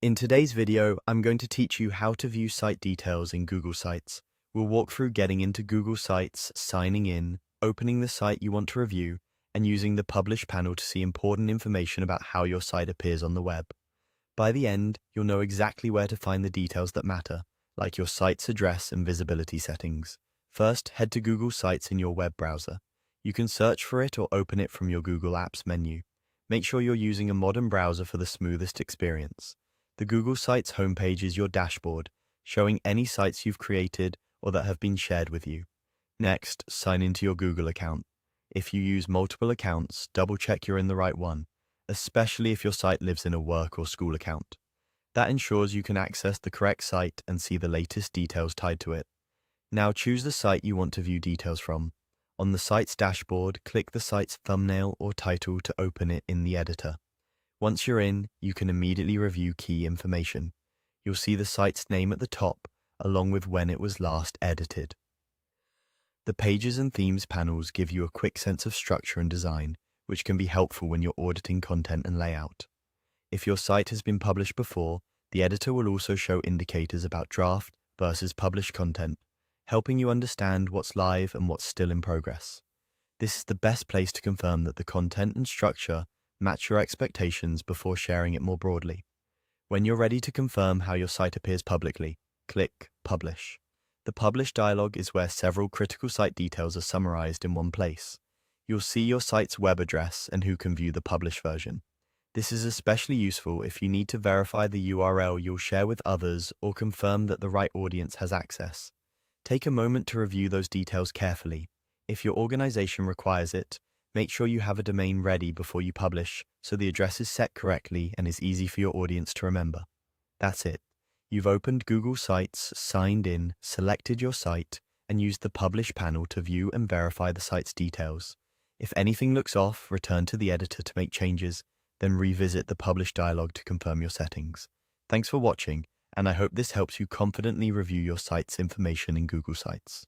In today's video, I'm going to teach you how to view site details in Google Sites. We'll walk through getting into Google Sites, signing in, opening the site you want to review, and using the Publish panel to see important information about how your site appears on the web. By the end, you'll know exactly where to find the details that matter, like your site's address and visibility settings. First, head to Google Sites in your web browser. You can search for it or open it from your Google Apps menu. Make sure you're using a modern browser for the smoothest experience. The Google Sites homepage is your dashboard, showing any sites you've created or that have been shared with you. Next, sign into your Google account. If you use multiple accounts, double-check you're in the right one, especially if your site lives in a work or school account. That ensures you can access the correct site and see the latest details tied to it. Now choose the site you want to view details from. On the site's dashboard, click the site's thumbnail or title to open it in the editor. Once you're in, you can immediately review key information. You'll see the site's name at the top, along with when it was last edited. The Pages and Themes panels give you a quick sense of structure and design, which can be helpful when you're auditing content and layout. If your site has been published before, the editor will also show indicators about draft versus published content, helping you understand what's live and what's still in progress. This is the best place to confirm that the content and structure match your expectations before sharing it more broadly. When you're ready to confirm how your site appears publicly, click Publish. The Publish dialog is where several critical site details are summarized in one place. You'll see your site's web address and who can view the published version. This is especially useful if you need to verify the URL you'll share with others or confirm that the right audience has access. Take a moment to review those details carefully. If your organization requires it, make sure you have a domain ready before you publish so the address is set correctly and is easy for your audience to remember. That's it. You've opened Google Sites, signed in, selected your site, and used the Publish panel to view and verify the site's details. If anything looks off, return to the editor to make changes, then revisit the Publish dialog to confirm your settings. Thanks for watching, and I hope this helps you confidently review your site's information in Google Sites.